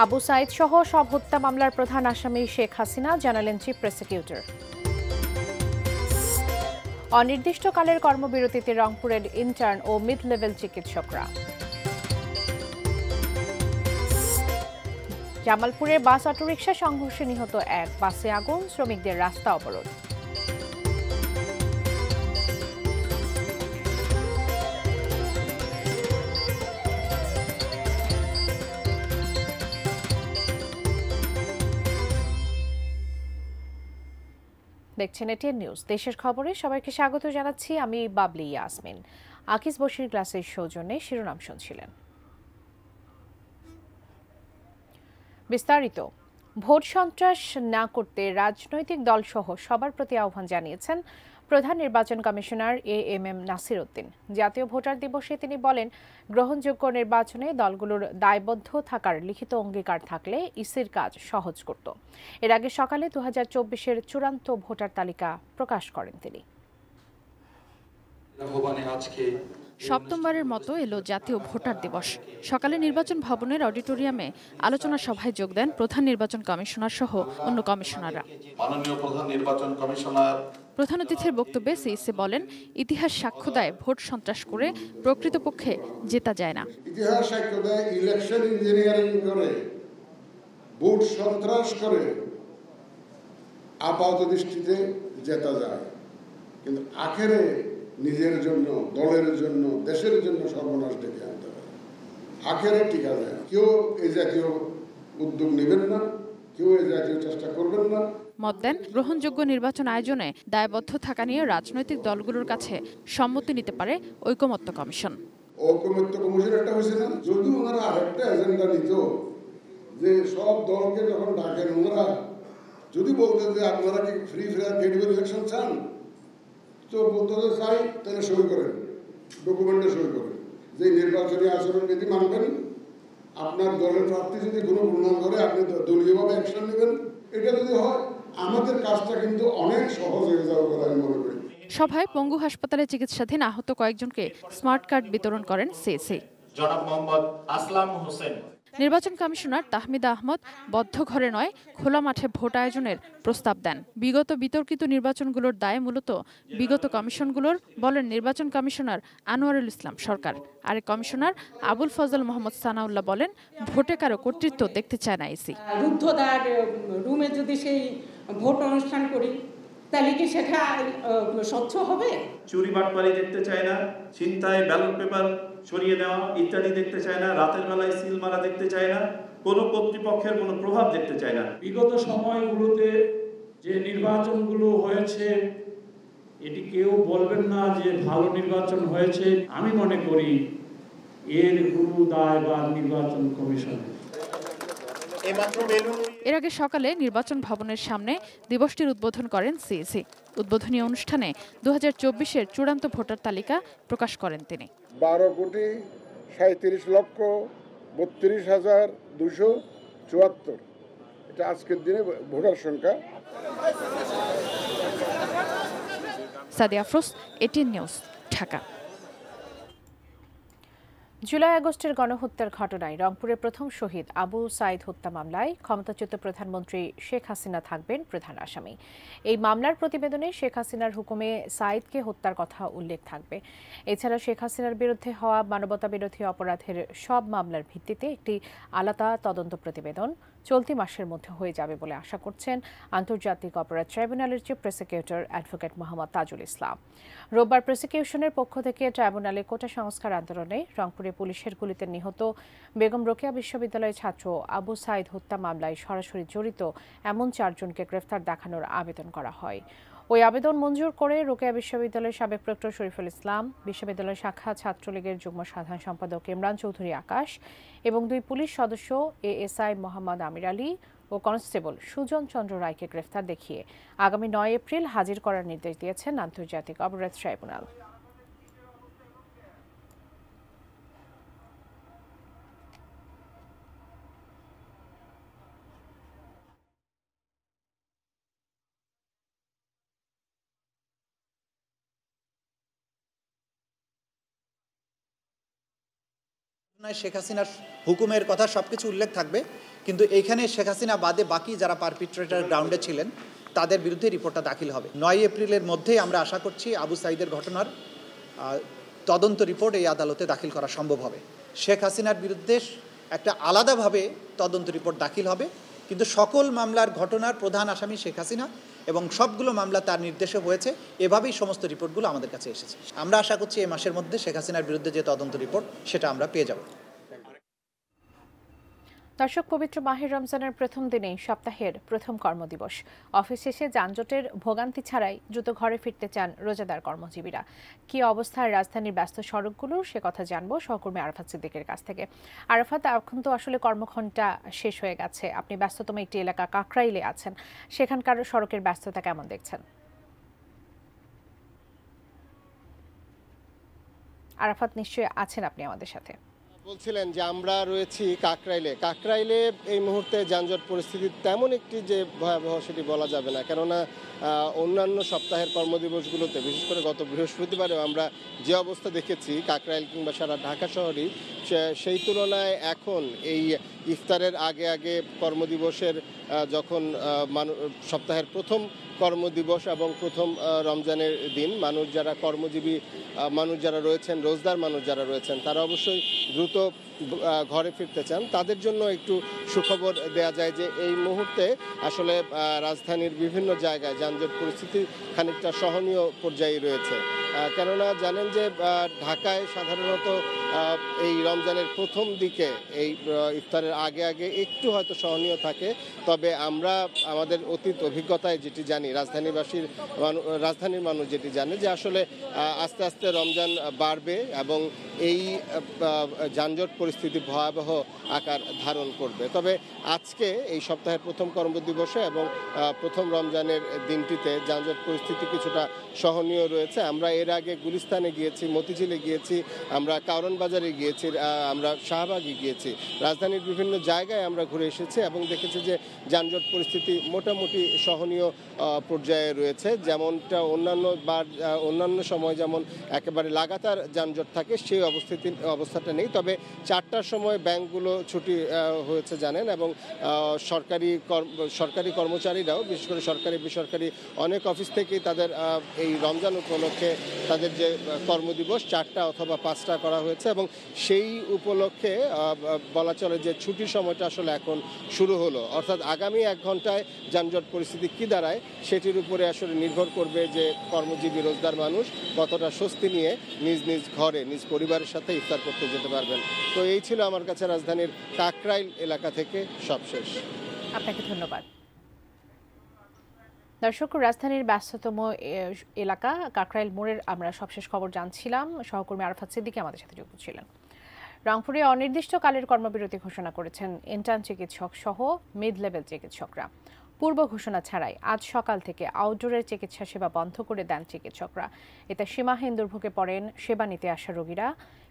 আবু সাইদ সহ সব হত্যা মামলার প্রধান আসামি শেখ হাসিনা, জানালেন চিফ প্রসিকিউটর। অনির্দিষ্টকালের কর্মবিরতিতে রংপুরের ইন্টার্ন ও মিড লেভেল চিকিৎসকরা। জামালপুরে বাস অটোরিকশা সংঘর্ষে নিহত এক, বাসে আগুন, শ্রমিকদের রাস্তা অবরোধ। দেখছেন এটিএন নিউজ। দেশের খবরে সবাইকে স্বাগত জানাচ্ছি, আমি বাবলি ইয়াসমিন। আকিস বশির গ্লাসের সৌজন্যে শিরোনাম শুনছিলেন। বিস্তারিত। ভোট সন্ত্রাস না করতে রাজনৈতিক দলসহ সবার প্রতি আহ্বান জানিয়েছেন প্রধান নির্বাচন কমিশনার এএমএম নাসির উদ্দিন। জাতীয় ভোটার দিবসে তিনি বলেন, গ্রহণযোগ্য নির্বাচনে দলগুলোর দায়বদ্ধ থাকার লিখিত অঙ্গীকার থাকলে ইসির কাজ সহজ করত। এর আগে সকালে 2024-এর চূড়ান্ত ভোটার তালিকা প্রকাশ করেন তিনি। সপ্তমবারের মতো এলো জাতীয় ভোটার দিবস। সকালে নির্বাচন ভবনের অডিটোরিয়ামে আলোচনা সভায় যোগ দেন প্রধান নির্বাচন কমিশনার সহ অন্য কমিশনাররা। মাননীয় প্রধান নির্বাচন কমিশনার প্রধান অতিথির বক্তব্যে সিইসি বলেন, ইতিহাস সাক্ষ্য দেয় ভোট সন্ত্রাস করে প্রকৃতপক্ষে জেতা যায় না। ইতিহাস সাক্ষ্য দেয় ইলেকশন ইঞ্জিনিয়ারিং করে, ভোট সন্ত্রাস করে আপাত দৃষ্টিতে জেতা যায়, কিন্তু আখেরে নিজের জন্য, দলের জন্য, দেশের জন্য সর্বনাশ ডেকে আনতে পারে। আখেরে টিকা যায় না। কেউ এই জাতীয় উদ্যোগ নেবেন না, কেউ এই জাতীয় চেষ্টা করবেন না। মত দেন, গ্রহণযোগ্য নির্বাচন আয়োজনে দায়বদ্ধ থাকা নিয়ে রাজনৈতিক দলগুলোর কাছে সম্মতি নিতে পারে ঐকমত্য কমিশন। ঐকমত্য কমিশন একটা হয়েছে না, যদি ওনারা আরেকটা এজেন্ডা নিত, যে সব দলকে যখন ডাকেন ওনারা যদি বলতেন যে আপনারা কি ফ্রি ফেয়ার ক্রেডিবল ইলেকশন চান, তো বলতে চাই, তাহলে সই করেন, ডকুমেন্টে সই করেন যে নির্বাচনী আচরণ বিধি মানবেন, আপনার দলের প্রার্থী যদি কোনো গুণমান করে আপনি দলীয়ভাবে অ্যাকশন নেবেন। এটা যদি হয় আমাদের কাজটা কিন্তু অনেক সহজ হয়ে যাবে বলে আমি মনে করি। সভায় পঙ্গু হাসপাতালে চিকিৎসাধীন আহত কয়েকজনকে স্মার্ট কার্ড বিতরণ করেন সিইসি। জনাব মোহাম্মদ আসলাম হোসেন। নির্বাচন কমিশনার তাহমিদা আহমদ বদ্ধ ঘরে নয়, খোলা মাঠে ভোট আয়োজনের প্রস্তাব দেন। বিগত বিতর্কিত নির্বাচনগুলোর দায় মূলত বিগত কমিশনগুলোর, বলেন নির্বাচন কমিশনার আনোয়ারুল ইসলাম সরকার। আরেক কমিশনার আবুল ফজল মোহাম্মদ সানাউল্লাহ বলেন, ভোটে কারো কর্তৃত্ব দেখতে চায় না ইসি। রুদ্ধদ্বার রুমে যদি সেই ভোট অনুষ্ঠান করি, তাহলে কি সেটা স্বচ্ছ হবে? চুরি বাটপারি দেখতে চায় না, ছিনতাই, ব্যালট পেপার সরিয়ে নেওয়া ইত্যাদি দেখতে চায় না, রাতের বেলায় সিল মারা দেখতে চায় না, কোনো কর্তৃপক্ষের কোনো প্রভাব দেখতে চায় না। বিগত সময়গুলোতে যে নির্বাচনগুলো হয়েছে, এটি কেউ বলবেন না যে ভালো নির্বাচন হয়েছে। আমি মনে করি এর কোনো দায় বা নির্বাচন কমিশনের। এর আগে সকালে নির্বাচন ভবনের সামনে দিবসটির উদ্বোধন করেন সিইসি। উদ্বোধনী অনুষ্ঠানে 2024-এর চূড়ান্ত ভোটার তালিকা প্রকাশ করেন তিনি। 12,37,32,274 এটা আজকের দিনে ভোটার সংখ্যা। Sadia Afroz, ATN news, Dhaka. July আগস্টের গণহত্যার ঘটনায় রংপুরের প্রথম শহীদ আবু সাইদ হত্যা মামলায় ক্ষমতাচ্যুত প্রধানমন্ত্রী শেখ হাসিনা থাকবেন প্রধান আসামি। এই মামলার প্রতিবেদনে শেখ হাসিনার হুকুমে সাইদকে হত্যার কথা উল্লেখ থাকবে। এছাড়া শেখ হাসিনার বিরুদ্ধে হওয়া মানবতাবিরোধী অপরাধের সব মামলার ভিত্তিতে একটি আলাদা তদন্ত প্রতিবেদন চলতি মাসের মধ্যে হয়ে যাবে বলে আশা করছেন আন্তর্জাতিক অপরাধ ট্রাইব্যুনালের chief prosecutor advocate Mohammad Tajul Islam. রোববার প্রসিকিউশনের পক্ষ থেকে ট্রাইব্যুনালে কোটা সংস্কার আন্দোলনে রংপুরে পুলিশের গুলিতে নিহত বেগম রোকেয়া বিশ্ববিদ্যালয়ের ছাত্র আবু সাইদ হত্যা মামলায় সরাসরি জড়িত এমন 4 জনকে গ্রেফতার দেখানোর আবেদন করা হয়। ওই আবেদন মঞ্জুর করে রোকেয়া বিশ্ববিদ্যালয়ের সাবেক প্রক্টর শরীফুল ইসলাম, বিশ্ববিদ্যালয় শাখা ছাত্রলীগের যুগ্ম সাধারণ সম্পাদক ইমরান চৌধুরী আকাশ এবং 2 পুলিশ সদস্য এএসআই মোহাম্মদ আমির আলী ও কনস্টেবল সুজন চন্দ্র রায়কে গ্রেফতার দেখিয়ে আগামী 9 এপ্রিল হাজির করার নির্দেশ দিয়েছেন আন্তর্জাতিক অপরাধ ট্রাইব্যুনাল। শেখ হাসিনার হুকুমের কথা সবকিছু উল্লেখ থাকবে, কিন্তু এইখানে শেখ হাসিনা বাদে বাকি যারা পারপিট্রেটর গ্রাউন্ডে ছিলেন তাদের বিরুদ্ধে রিপোর্টটা দাখিল হবে। 9 এপ্রিলের মধ্যেই আমরা আশা করছি আবু সাঈদের ঘটনার তদন্ত রিপোর্ট এই আদালতে দাখিল করা সম্ভব হবে। শেখ হাসিনার বিরুদ্ধে একটা আলাদাভাবে তদন্ত রিপোর্ট দাখিল হবে, কিন্তু সকল মামলার ঘটনার প্রধান আসামি শেখ হাসিনা এবং সবগুলো মামলা তার নির্দেশে হয়েছে, এভাবেই সমস্ত রিপোর্টগুলো আমাদের কাছে এসেছে। আমরা আশা করছি এই মাসের মধ্যে শেখ হাসিনার বিরুদ্ধে যে তদন্ত রিপোর্ট সেটা আমরা পেয়ে যাব। দর্শক, পবিত্র মাহে রমজানের প্রথম দিনেই সপ্তাহের প্রথম কর্মদিবস। অফিস শেষে যানজটের ভোগান্তি ছাড়াই দ্রুত ঘরে ফিরতে চান রোজাদার কর্মজীবীরা। কি অবস্থায় রাজধানীর ব্যস্ত সড়কগুলোর, সে কথা জানবো সহকর্মী আরাফাত সিদ্দিকের কাছ থেকে। আরাফাত, এখন তো আসলে কর্মঘণ্টা শেষ হয়ে গেছে, আপনি ব্যস্ততম একটি এলাকা কাকরাইলে আছেন, সেখানকার সড়কের ব্যস্ততা কেমন দেখছেন? আরাফাত, নিশ্চয়ই আছেন আপনি আমাদের সাথে। বলছিলেন যে আমরা রয়েছি কাকরাইলে এই মুহূর্তে যানজট পরিস্থিতি তেমন একটি যে ভয়াবহ সেটি বলা যাবে না, কেননা অন্যান্য সপ্তাহের কর্মদিবসগুলোতে বিশেষ করে গত বৃহস্পতিবারেও আমরা যে অবস্থা দেখেছি কাকরাইল কিংবা সারা ঢাকা শহরই, সেই তুলনায় এখন এই ইফতারের আগে আগে কর্মদিবসের যখন সপ্তাহের প্রথম কর্মদিবস এবং প্রথম রমজানের দিন, মানুষ যারা কর্মজীবী মানুষ যারা রয়েছেন, রোজদার মানুষ যারা রয়েছেন, তারা অবশ্যই দ্রুত ঘরে ফিরতে চান। তাদের জন্য একটু সুখবর দেয়া যায় যে এই মুহূর্তে আসলে রাজধানীর বিভিন্ন জায়গায় যানজট পরিস্থিতি খানিকটা সহনীয় পর্যায়ে রয়েছে। কেননা জানেন যে ঢাকায় সাধারণত এই রমজানের প্রথম দিকে এই ইফতারের আগে আগে একটু হয়তো সহনীয় থাকে, তবে আমরা আমাদের অতীত অভিজ্ঞতায় যেটি জানি, রাজধানীর মানুষ যেটি জানে যে আসলে আস্তে আস্তে রমজান বাড়বে এবং এই যানজট পরিস্থিতি ভয়াবহ আকার ধারণ করবে। তবে আজকে এই সপ্তাহের প্রথম কর্মদিবসে এবং প্রথম রমজানের দিনটিতে যানজট পরিস্থিতি কিছুটা সহনীয় রয়েছে। আমরা এর আগে গুলিস্তানে গিয়েছি, মতিঝিলে গিয়েছি, আমরা কারণ বাজারে গিয়েছি, আমরা শাহবাগে গিয়েছি, রাজধানীর বিভিন্ন জায়গায় আমরা ঘুরে এসেছি এবং দেখেছি যে যানজট পরিস্থিতি মোটামুটি সহনীয় পর্যায়ে রয়েছে। যেমনটা অন্যান্য সময় যেমন একেবারে লাগাতার যানজট থাকে সেই অবস্থাটা নেই। তবে 4টার সময় ব্যাংকগুলো ছুটি হয়েছে জানেন, এবং সরকারি কর্মচারীরাও বিশেষ করে সরকারি বেসরকারি অনেক অফিস থেকেই তাদের এই রমজান উপলক্ষে তাদের যে কর্মদিবস 4টা অথবা 5টা করা হয়েছে, এবং সেই উপলক্ষে বলা চলে যে ছুটির সময়টা আসলে এখন শুরু হলো। অর্থাৎ আগামী 1 ঘন্টায় যানজট পরিস্থিতি কী দাঁড়ায় সেটির উপরে আসলে নির্ভর করবে যে কর্মজীবী রোজদার মানুষ কতটা স্বস্তি নিয়ে নিজ নিজ ঘরে নিজ পরিবারের সাথে ইফতার করতে যেতে পারবেন। তো এই ছিল আমার কাছে রাজধানীর কাকরাইল এলাকা থেকে সবশেষ। আপনাকে ধন্যবাদ। দর্শক, রাজধানীর ব্যস্ততম এলাকা কাকরাইল মোড়ের আমরা সবশেষ খবর জানছিলাম, সহকর্মী আরাফাত সিদ্দিকী আমাদের সাথে যুক্ত ছিলেন। রংপুরে অনির্দিষ্টকালের কর্মবিরতি ঘোষণা করেছেন ইন্টার্ন চিকিৎসক সহ মিড লেভেল চিকিৎসকরা। পূর্ব ঘোষণা ছাড়াই আজ সকাল থেকে আউটডোরের চিকিৎসা সেবা বন্ধ করে দেন চিকিৎসকরা। এতে সীমাহীন দুর্ভোগে পড়েন সেবা নিতে আসা রোগীরা।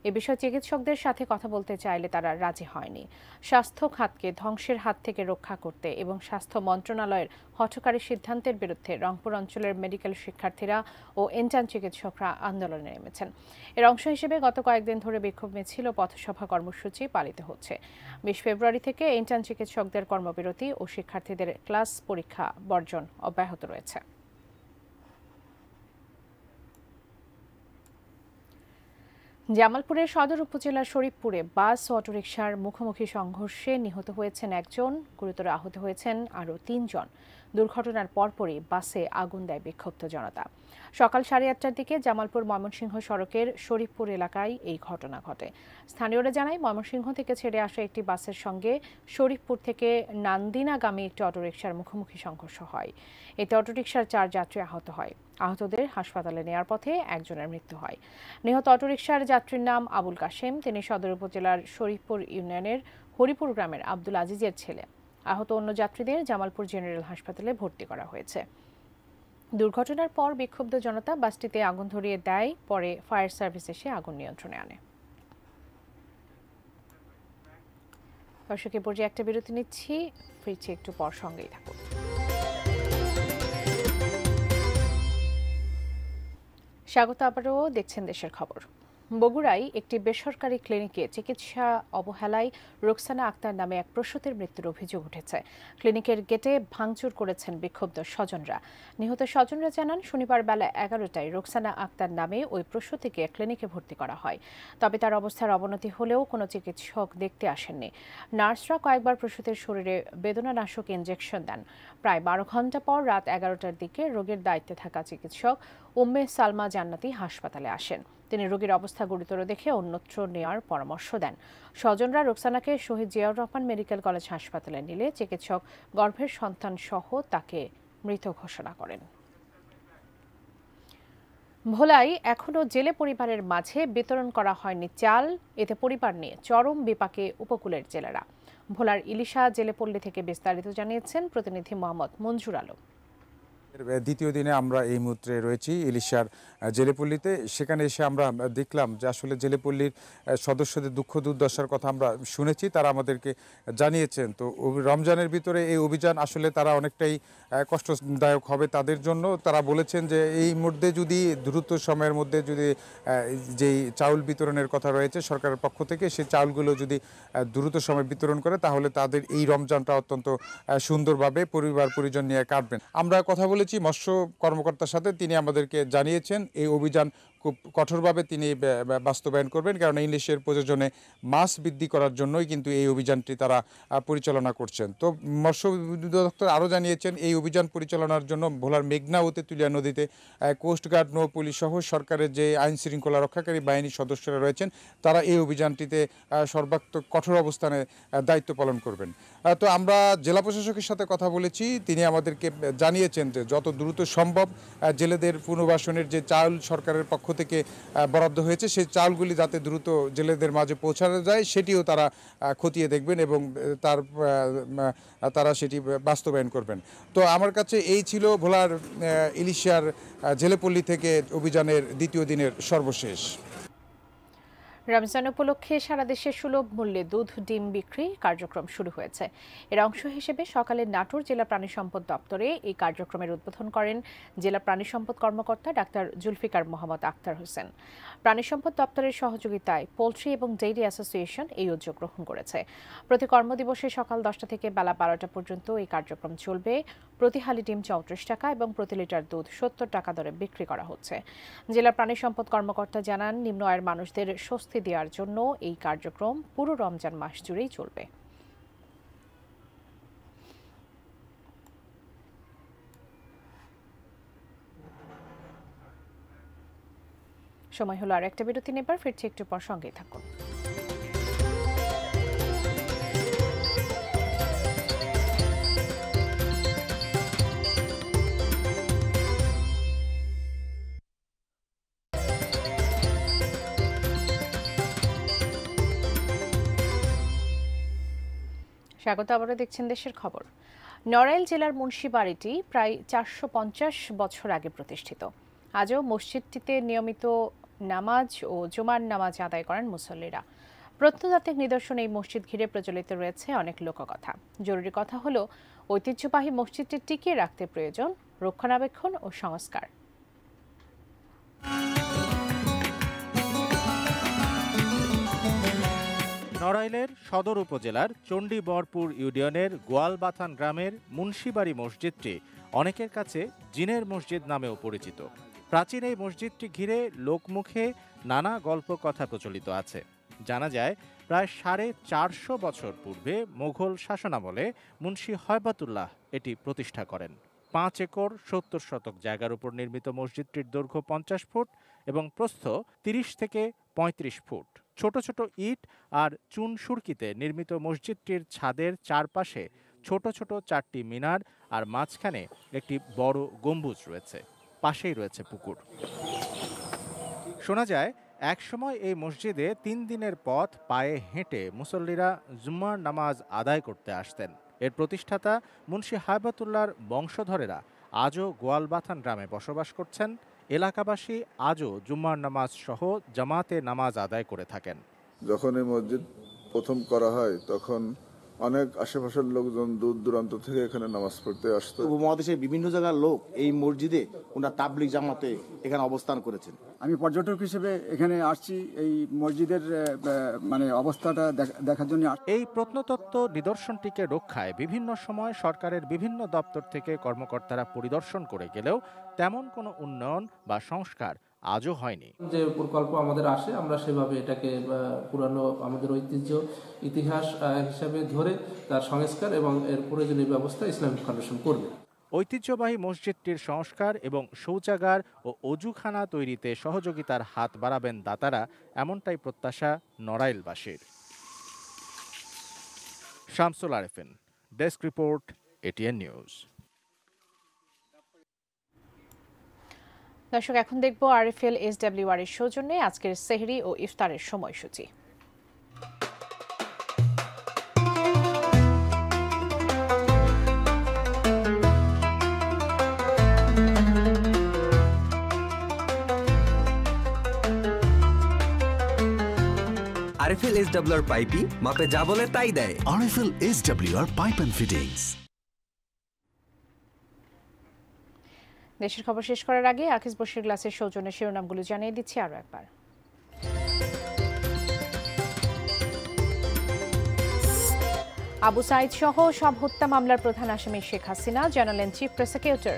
এ বিষয়ে চিকিৎসকদের সাথে কথা বলতে চাইলে তারা রাজি হয়নি। স্বাস্থ্য খাতকে ধ্বংসের হাত থেকে রক্ষা করতে এবং স্বাস্থ্য মন্ত্রণালয়ের হঠকারী সিদ্ধান্তের বিরুদ্ধে রংপুর অঞ্চলের মেডিকেল শিক্ষার্থীরা ও ইন্টার্ন চিকিৎসকরা আন্দোলনে নেমেছেন। এর অংশ হিসেবে গত কয়েকদিন ধরে বিক্ষোভ মিছিল ও পথসভা কর্মসূচি পালিত হচ্ছে। 20 ফেব্রুয়ারি থেকে ইন্টার্ন চিকিৎসকদের কর্মবিরতি ও শিক্ষার্থীদের ক্লাস পরীক্ষা বর্জন অব্যাহত রয়েছে। জামালপুরের সদর উপজেলার শরীফপুরে বাস ও অটোরিকশার মুখোমুখি সংঘর্ষে নিহত হয়েছেন 1 জন, গুরুতর আহত হয়েছেন আরও 3 জন। দুর্ঘটনার পরপরই বাসে আগুন দেয় বিক্ষুব্ধ জনতা। সকাল 8:30টার দিকে জামালপুর ময়মনসিংহ সড়কের শরীফপুর এলাকায় এই ঘটনা ঘটে। স্থানীয়রা জানায়, ময়মনসিংহ থেকে ছেড়ে আসা একটি বাসের সঙ্গে শরীফপুর থেকে নান্দিনাগামী একটি অটোরিকশার মুখোমুখি সংঘর্ষ হয়। এতে অটোরিকশার 4 যাত্রী আহত হয়। আহতদের হাসপাতালে নেওয়ার পথে 1 জনের মৃত্যু হয়। নিহত অটোরিকশার যাত্রীর নাম আবুল কাশেম। তিনি সদর উপজেলার শরীফপুর ইউনিয়নের হরিপুর গ্রামের আব্দুল আজিজের ছেলে। আহত অন্য যাত্রীদের জামালপুর জেনারেল হাসপাতালে ভর্তি করা হয়েছে। দুর্ঘটনার পর বিক্ষুব্ধ জনতা বাসটিতে আগুন ধরিয়ে দেয়, পরে ফায়ার সার্ভিস এসে আগুন নিয়ন্ত্রণে আনে। দর্শক, এ পর্যায়ে একটা বিরতি নিচ্ছি, ফিরছি একটু পর, সঙ্গেই থাকুন। স্বাগত আবারও, দেখছেন দেশের খবর। বগুড়ায় একটি বেসরকারি ক্লিনিকে চিকিৎসা অবহেলায় রোকসানা আক্তার নামে এক প্রসূতির মৃত্যুর অভিযোগ উঠেছে। ক্লিনিকের গেটে ভাঙচুর করেছেন বিক্ষুব্ধ স্বজনরা। নিহত স্বজনরা জানান, শনিবার বেলা 11টায় রোকসানা আক্তার নামে ওই প্রসূতিকে ক্লিনিকে ভর্তি করা হয়। তবে তার অবস্থার অবনতি হলেও কোনো চিকিৎসক দেখতে আসেননি। নার্সরা কয়েকবার প্রসূতির শরীরে বেদনানাশক ইনজেকশন দেন। প্রায় 12 ঘণ্টা পর রাত 11টার দিকে রোগীর দায়িত্বে থাকা চিকিৎসক উম্মে সালমা জান্নাতি হাসপাতালে আসেন। তিনি রোগীর অবস্থা গুরুতর দেখে অন্যত্র নেওয়ার পরামর্শ দেন। স্বজনরা রোকসানাকে শহীদ জিয়াউর রহমান মেডিকেল কলেজ হাসপাতালে নিলে চিকিৎসক গর্ভের সন্তান সহ তাকে মৃত ঘোষণা করেন। ভোলায় এখনও জেলে পরিবারের মাঝে বিতরণ করা হয়নি চাল। এতে পরিবার নিয়ে চরম বিপাকে উপকূলের জেলেরা। ভোলার ইলিশা জেলেপল্লী থেকে বিস্তারিত জানিয়েছেন প্রতিনিধি মোহাম্মদ মঞ্জুর আলম। দ্বিতীয় দিনে আমরা এই মুহূর্তে রয়েছি ইলিশার জেলেপল্লীতে। সেখানে এসে আমরা দেখলাম যে আসলে জেলেপল্লীর সদস্যদের দুঃখ দুর্দশার কথা আমরা শুনেছি, তারা আমাদেরকে জানিয়েছেন। তো রমজানের ভিতরে এই অভিযান আসলে তারা অনেকটাই কষ্টদায়ক হবে তাদের জন্য। তারা বলেছেন যে এই মধ্যে যদি দ্রুত সময়ের মধ্যে যদি যেই চাউল বিতরণের কথা রয়েছে সরকারের পক্ষ থেকে, সেই চাউলগুলো যদি দ্রুত সময় বিতরণ করে তাহলে তাদের এই রমজানটা অত্যন্ত সুন্দরভাবে পরিবার পরিজন নিয়ে কাটবেন। আমরা কথা বলেছি মৎস্য কর্মকর্তার সাথে, তিনি আমাদেরকে জানিয়েছেন এই অভিযান খুব কঠোরভাবে তিনি বাস্তবায়ন করবেন, কারণ ইলিশের প্রয়োজনে মাছ বৃদ্ধি করার জন্যই কিন্তু এই অভিযানটি তারা পরিচালনা করছেন। তো মৎস্য দপ্তর আরও জানিয়েছেন এই অভিযান পরিচালনার জন্য ভোলার মেঘনা ও তেঁতুলিয়া নদীতে কোস্টগার্ড, নৌপুলিশ সহ সরকারের যে আইন শৃঙ্খলা রক্ষাকারী বাহিনীর সদস্যরা রয়েছেন তারা এই অভিযানটিতে সর্বাত্মক কঠোর অবস্থানে দায়িত্ব পালন করবেন। তো আমরা জেলা প্রশাসকের সাথে কথা বলেছি, তিনি আমাদেরকে জানিয়েছেন যে যত দ্রুত সম্ভব জেলেদের পুনর্বাসনের যে চাউল সরকারের পক্ষ থেকে বরাদ্দ হয়েছে সেই চাউলগুলি যাতে দ্রুত জেলেদের মাঝে পৌঁছানো যায় সেটিও তারা খতিয়ে দেখবেন এবং তারা সেটি বাস্তবায়ন করবেন। তো আমার কাছে এই ছিল ভোলার ইলিশার জেলেপল্লী থেকে অভিযানের দ্বিতীয় দিনের সর্বশেষ। রমজান উপলক্ষে সারা দেশে সুলভ মূল্যে দুধ, ডিম বিক্রি কার্যক্রম শুরু হয়েছে। এর অংশ হিসেবে সকালে নাটোর জেলা প্রাণী সম্পদ দপ্তরে এই কার্যক্রমের উদ্বোধন করেন জেলা প্রাণী সম্পদ কর্মকর্তা ডাক্তার জুলফিকার মোহাম্মদ আক্তার হোসেন। প্রাণী সম্পদ দপ্তরের সহযোগিতায় পোলট্রি এবং ডেইরি অ্যাসোসিয়েশন এই উদ্যোগ গ্রহণ করেছে। প্রতি কর্মদিবসে সকাল 10টা থেকে বেলা 12টা পর্যন্ত এই কার্যক্রম চলবে। প্রতি হালি ডিম 34 টাকা এবং প্রতি লিটার দুধ 70 টাকা দরে বিক্রি করা হচ্ছে। জেলা প্রাণী সম্পদ কর্মকর্তা জানান, নিম্ন আয়ের মানুষদের স্বস্তি দেওয়ার জন্য এই কার্যক্রম পুরো রমজান মাস জুড়েই চলবে। সময় হলো আর একটা বিরতি নেবার, ফিরছি একটু পর, সঙ্গেই থাকুন। স্বাগত, আবারও দেখছেন দেশের খবর। নড়াইল জেলার মুন্সিবাড়িটি প্রায় 450 বছর আগে প্রতিষ্ঠিত। আজও মসজিদটিতে নিয়মিত নামাজ ও জুমার নামাজ আদায় করেন মুসল্লিরা। প্রত্নতাত্ত্বিক নিদর্শন এই মসজিদ ঘিরে প্রচলিত রয়েছে অনেক লোককথা। জরুরি কথা হলো, ঐতিহ্যবাহী মসজিদটি টিকিয়ে রাখতে প্রয়োজন রক্ষণাবেক্ষণ ও সংস্কার। নড়াইলের সদর উপজেলার চণ্ডীবরপুর ইউনিয়নের গোয়ালবাথান গ্রামের মুন্সিবাড়ি মসজিদটি অনেকের কাছে জিনের মসজিদ নামেও পরিচিত। প্রাচীন এই মসজিদটি ঘিরে লোকমুখে নানা গল্প কথা প্রচলিত আছে। জানা যায়, প্রায় 450 বছর পূর্বে মোগল শাসনামলে মুন্সি হয়বাতুল্লাহ এটি প্রতিষ্ঠা করেন। 5 একর 70 শতক জায়গার উপর নির্মিত মসজিদটির দৈর্ঘ্য 50 ফুট এবং প্রস্থ 30 থেকে 35 ফুট। ছোট ছোট ইট আর চুন সুরকিতে নির্মিত মসজিদটির ছাদের চারপাশে ছোট ছোট 4টি মিনার আর মাঝখানে একটি বড় গম্বুজ রয়েছে। পাশেই রয়েছে পুকুর। শোনা যায়, একসময় এই মসজিদে 3 দিনের পথ পায়ে হেঁটে মুসল্লিরা জুম্মার নামাজ আদায় করতে আসতেন। এর প্রতিষ্ঠাতা মুন্সি হায়বাতুল্লাহর বংশধরেরা আজও গোয়ালবাথান গ্রামে বসবাস করছেন। এলাকাবাসী আজও জুম্মার নামাজ সহ জামাতে নামাজ আদায় করে থাকেন। যখন এই মসজিদ প্রথম করা হয় তখন অনেক আশেপাশের লোকজন দূর দূরান্ত থেকে এখানে নামাজ পড়তে আসতো। উপমহাদেশের বিভিন্ন জায়গার লোক এই মসজিদে ওনার তাবলিগ জামাতে এখানে অবস্থান করেছেন। আমি পর্যটক হিসেবে এখানে আসছি এই মসজিদের মানে অবস্থাটা দেখার জন্য। এই প্রত্নতত্ত্ব নিদর্শনটিকে রক্ষায় বিভিন্ন সময় সরকারের বিভিন্ন দপ্তর থেকে কর্মকর্তারা পরিদর্শন করে গেলেও তেমন কোনো উন্নয়ন বা সংস্কার আজও হয়নি। যে প্রকল্প আমাদের আসে আমরা সেভাবে এটাকে পুরানো আমাদের ঐতিহ্য ইতিহাস হিসাবে ধরে তার সংস্কার এবং এর প্রয়োজনীয় ব্যবস্থা ইসলামিক ফাউন্ডেশন করবে। ঐতিহ্যবাহী মসজিদটির সংস্কার এবং শৌচাগার ও অজুখানা তৈরিতে সহযোগিতার হাত বাড়াবেন দাতারা, এমনটাই প্রত্যাশা নড়াইলবাসীর। Shamsul Arefin, desk report, ATN news. দর্শক, এখন দেখব আরএফএল এসডব্লিউআর এর সৌজন্যে আজকের সেহরি ও ইফতারের সময়সূচি। আরএফএল এসডব্লিউআর পাইপি মাপে যা বলে তাই দেয়। RFL SWR pipe and fittings. দেশের খবর শেষ করার আগে আকিস বশির গ্লাসের সৌজন্যে শিরোনামগুলো জানিয়ে দিচ্ছি আরো একবার। আবু সাইদ সহ সব হত্যা মামলার প্রধান আসামি শেখ হাসিনা, জানালেন চিফ প্রসিকিউটর।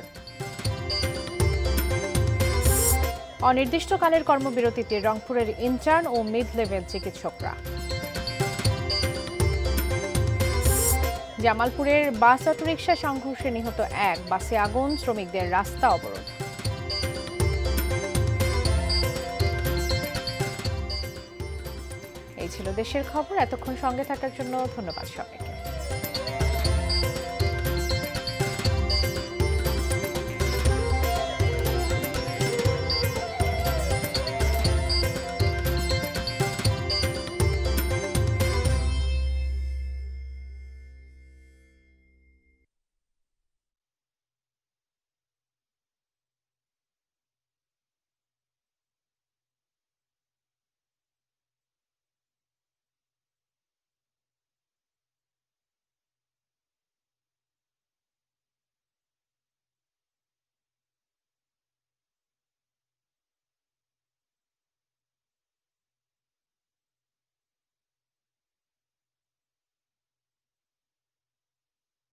অনির্দিষ্টকালের কর্মবিরতিতে রংপুরের ইন্টার্ন ও মিড লেভেল চিকিৎসকরা। জামালপুরের বাস অটোরিকশা সংঘর্ষে নিহত এক, বাসে আগুন, শ্রমিকদের রাস্তা অবরোধ। এই ছিল দেশের খবর। এতক্ষণ সঙ্গে থাকার জন্য ধন্যবাদ সবাইকে।